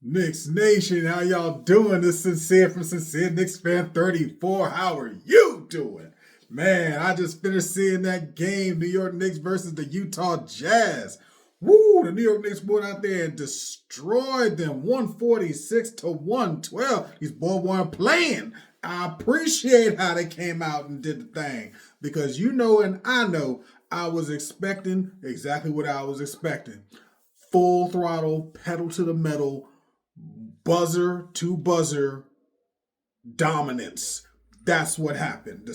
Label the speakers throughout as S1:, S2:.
S1: Knicks Nation, how y'all doing? This is Sincere from Sincere Knicks Fan 34. How are you doing? Man, I just finished seeing that game, New York Knicks versus the Utah Jazz. Woo, the New York Knicks went out there and destroyed them 146 to 112. These boys weren't playing. I appreciate how they came out and did the thing because you know and I know I was expecting exactly what I was expecting. Full throttle, pedal to the metal, buzzer to buzzer dominance. That's what happened.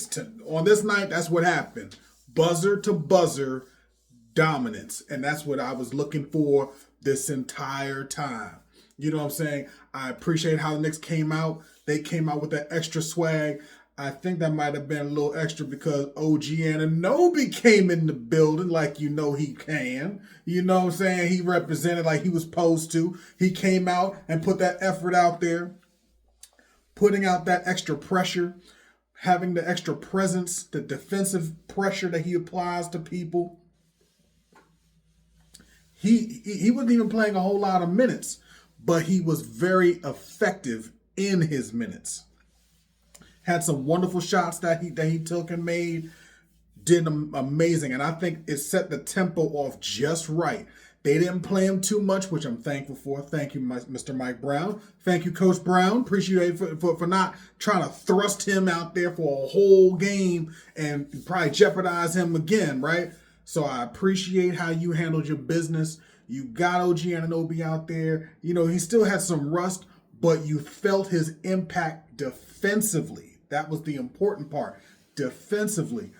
S1: On this night, that's what happened. Buzzer to buzzer dominance. And that's what I was looking for this entire time. You know what I'm saying? I appreciate how the Knicks came out. They came out with that extra swag. I think that might have been a little extra because OG Anunoby came in the building like you know he can. You know what I'm saying? He represented like he was supposed to. He came out and put that effort out there, putting out that extra pressure, having the extra presence, the defensive pressure that he applies to people. He wasn't even playing a whole lot of minutes, but he was very effective in his minutes. Had some wonderful shots that he took and made. Did amazing. And I think it set the tempo off just right. They didn't play him too much, which I'm thankful for. Thank you, Mr. Mike Brown. Thank you, Coach Brown. Appreciate it for not trying to thrust him out there for a whole game and probably jeopardize him again, right? So I appreciate how you handled your business. You got OG Anunoby out there. You know, he still had some rust, but you felt his impact defensively. That was the important part. Defensively,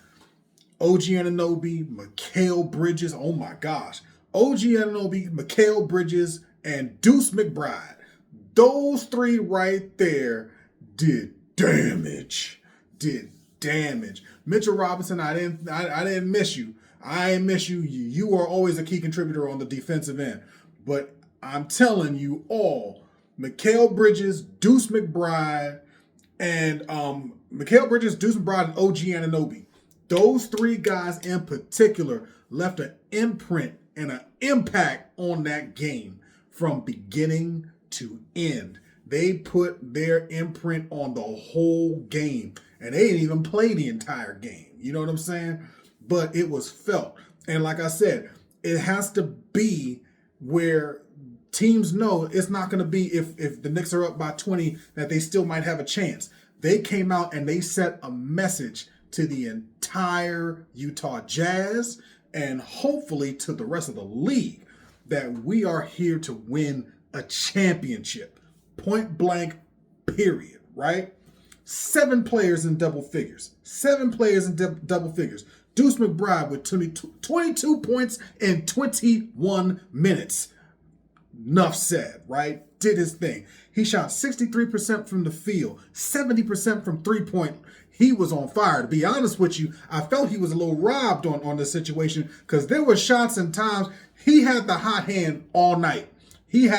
S1: OG Anunoby, Mikal Bridges, oh my gosh. OG Anunoby, Mikal Bridges, and Deuce McBride. Those three right there did damage. Mitchell Robinson, I didn't miss you. I didn't miss you. You are always a key contributor on the defensive end. But I'm telling you all, Mikal Bridges, Deuce McBride, and Mikal Bridges, Deuce McBride, and OG Anunoby. Those three guys in particular left an imprint and an impact on that game from beginning to end. They put their imprint on the whole game, and they didn't even play the entire game. You know what I'm saying? But it was felt. And like I said, it has to be where teams know it's not going to be if the Knicks are up by 20 that they still might have a chance. They came out and they set a message to the entire Utah Jazz and hopefully to the rest of the league that we are here to win a championship. Point blank, period, right? 7 players in double figures. 7 players in double figures. Deuce McBride with 22 points in 21 minutes. Enough said, right? Did his thing. He shot 63% from the field, 70% from three-point. He was on fire. To be honest with you, I felt he was a little robbed on this situation because there were shots and times he had the hot hand all night. And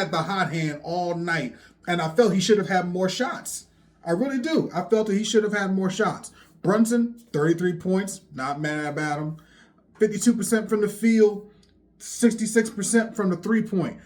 S1: I felt he should have had more shots. I really do. I felt that he should have had more shots. Brunson, 33 points, not mad about him. 52% from the field, 66% from the three-point.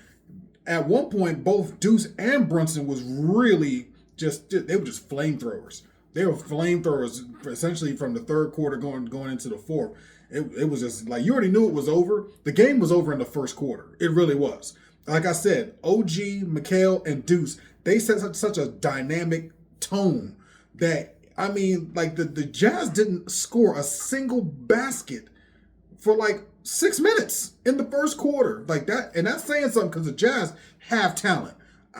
S1: At one point, both Deuce and Brunson was really they were just flamethrowers. They were flamethrowers essentially from the third quarter going into the fourth. It was just like you already knew it was over. The game was over in the first quarter. It really was. Like I said, OG, Mikal, and Deuce, they set such a dynamic tone that, I mean, like the Jazz didn't score a single basket for like 6 minutes in the first quarter. Like that, and that's saying something because the Jazz have talent.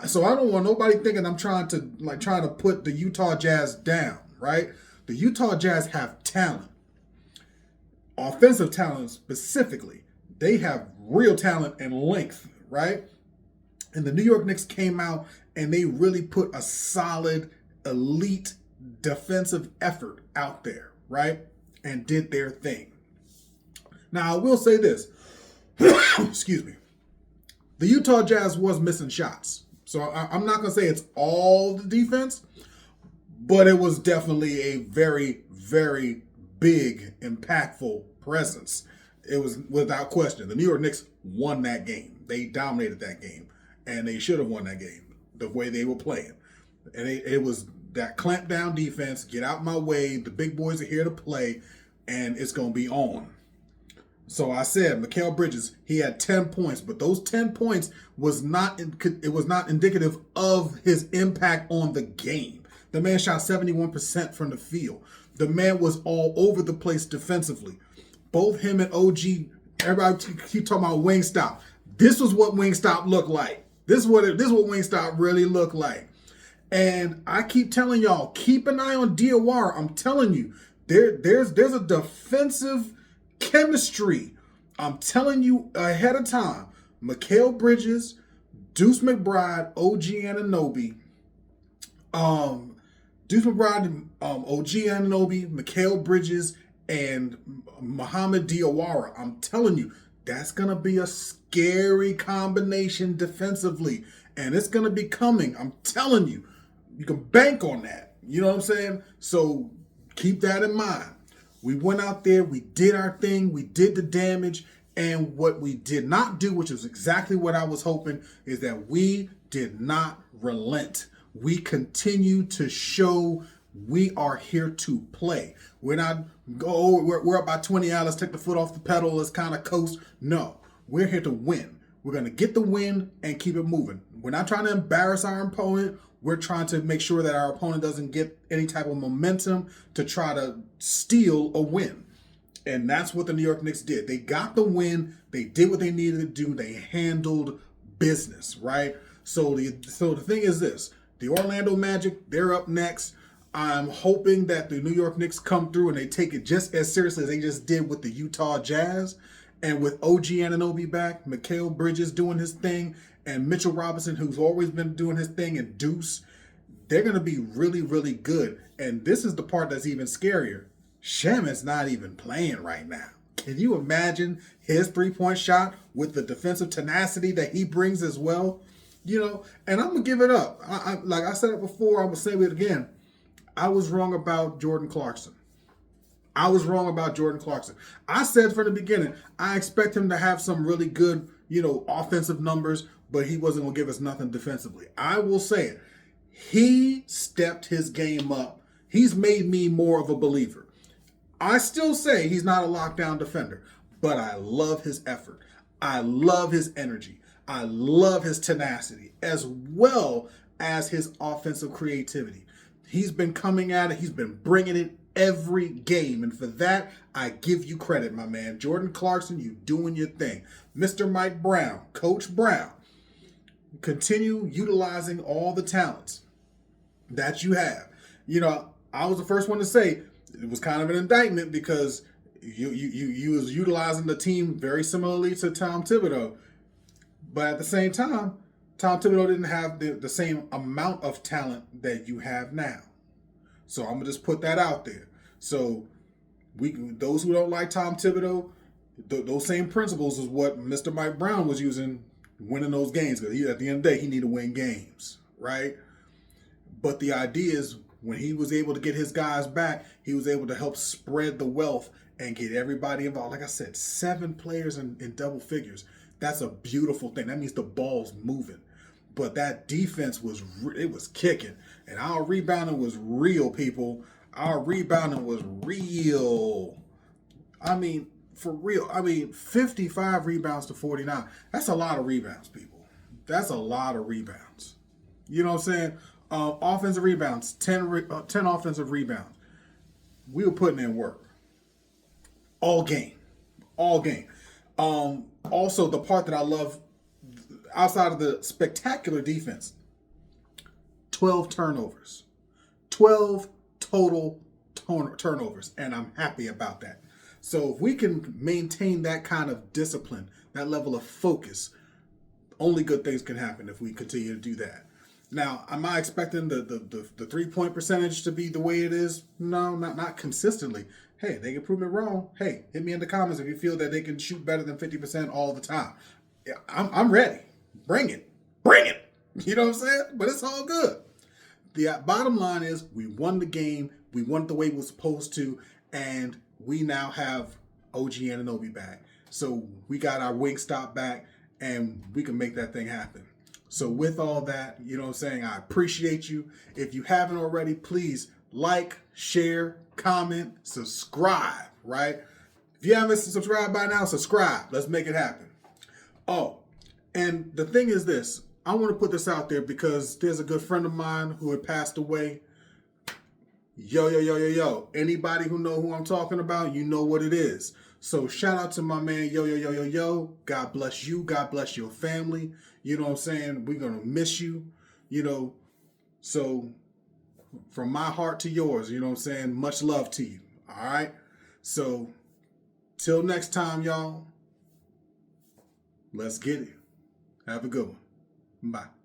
S1: So I don't want nobody thinking I'm trying to put the Utah Jazz down, right? The Utah Jazz have talent. Offensive talent specifically. They have real talent and length, right? And the New York Knicks came out and they really put a solid, elite defensive effort out there, right? And did their thing. Now, I will say this. Excuse me. The Utah Jazz was missing shots. So I'm not going to say it's all the defense, but it was definitely a very, very big, impactful presence. It was without question. The New York Knicks won that game. They dominated that game, and they should have won that game. the way they were playing. And it was that clamp down defense, get out my way, the big boys are here to play, and it's going to be on. So I said, Mikal Bridges, he had 10 points, but those 10 points was not indicative of his impact on the game. The man shot 71% from the field. The man was all over the place defensively. Both him and OG, everybody keep talking about Wingstop. This was what Wingstop looked like. This is what Wingstop really looked like. And I keep telling y'all, keep an eye on Diawara. I'm telling you, there's a defensive chemistry. I'm telling you ahead of time. Mikal Bridges, Deuce McBride, OG Anunoby, OG Anunoby, Mikal Bridges, and Muhammad Diawara. I'm telling you, that's going to be a scary combination defensively. And it's going to be coming. I'm telling you. You can bank on that. You know what I'm saying? So keep that in mind. We went out there, we did our thing, we did the damage, and what we did not do, which is exactly what I was hoping, is that we did not relent. We continue to show we are here to play. We're not, we're up by 20 out, let's take the foot off the pedal, let's kind of coast. No, we're here to win. We're going to get the win and keep it moving. We're not trying to embarrass our opponent. We're trying to make sure that our opponent doesn't get any type of momentum to try to steal a win. And that's what the New York Knicks did. They got the win. They did what they needed to do. They handled business, right? So the thing is this. The Orlando Magic, they're up next. I'm hoping that the New York Knicks come through and they take it just as seriously as they just did with the Utah Jazz. And with OG Anunoby back, Mikal Bridges doing his thing, and Mitchell Robinson, who's always been doing his thing, and Deuce, they're going to be really, really good. And this is the part that's even scarier. Shaman's not even playing right now. Can you imagine his three-point shot with the defensive tenacity that he brings as well? You know, and I'm going to give it up. Like I said it before, I'm going to say it again. I was wrong about Jordan Clarkson. I said from the beginning, I expect him to have some really good, offensive numbers, but he wasn't going to give us nothing defensively. I will say it. He stepped his game up. He's made me more of a believer. I still say he's not a lockdown defender, but I love his effort. I love his energy. I love his tenacity, as well as his offensive creativity. He's been coming at it. He's been bringing it every game. And for that, I give you credit, my man. Jordan Clarkson, you doing your thing. Mr. Mike Brown, Coach Brown, continue utilizing all the talents that you have. I was the first one to say it was kind of an indictment because you was utilizing the team very similarly to Tom Thibodeau. But at the same time, Tom Thibodeau didn't have the same amount of talent that you have now. So I'm going to just put that out there. So those who don't like Tom Thibodeau, those same principles is what Mr. Mike Brown was using winning those games. Because at the end of the day, he needed to win games, right? But the idea is when he was able to get his guys back, he was able to help spread the wealth and get everybody involved. Like I said, 7 players in double figures. That's a beautiful thing. That means the ball's moving. But that defense was kicking. And our rebounding was real, people. Our rebounding was real. I mean, for real. 55 rebounds to 49. That's a lot of rebounds, people. That's a lot of rebounds. You know what I'm saying? Offensive rebounds, 10 offensive rebounds. We were putting in work. All game. Also, the part that I love, outside of the spectacular defense, 12 turnovers. 12 total turnovers, and I'm happy about that. So if we can maintain that kind of discipline, that level of focus, only good things can happen if we continue to do that. Now, am I expecting the 3-point percentage to be the way it is? No, not consistently. Hey, they can prove me wrong. Hey, hit me in the comments if you feel that they can shoot better than 50% all the time. Yeah, I'm ready. Bring it. You know what I'm saying? But it's all good. The bottom line is we won the game. We won it the way we were supposed to. And we now have OG Anunoby back. So we got our Wingstop back, and we can make that thing happen. So with all that, you know what I'm saying, I appreciate you. If you haven't already, please like, share, comment, subscribe, right? If you haven't subscribed by now, subscribe. Let's make it happen. Oh, and the thing is this. I want to put this out there because there's a good friend of mine who had passed away. Yo. Anybody who know who I'm talking about, you know what it is. So shout out to my man, yo. God bless you. God bless your family. You know what I'm saying? We're going to miss you, you know. So from my heart to yours, you know what I'm saying? Much love to you. All right? So till next time, y'all. Let's get it. Have a good one. Bye.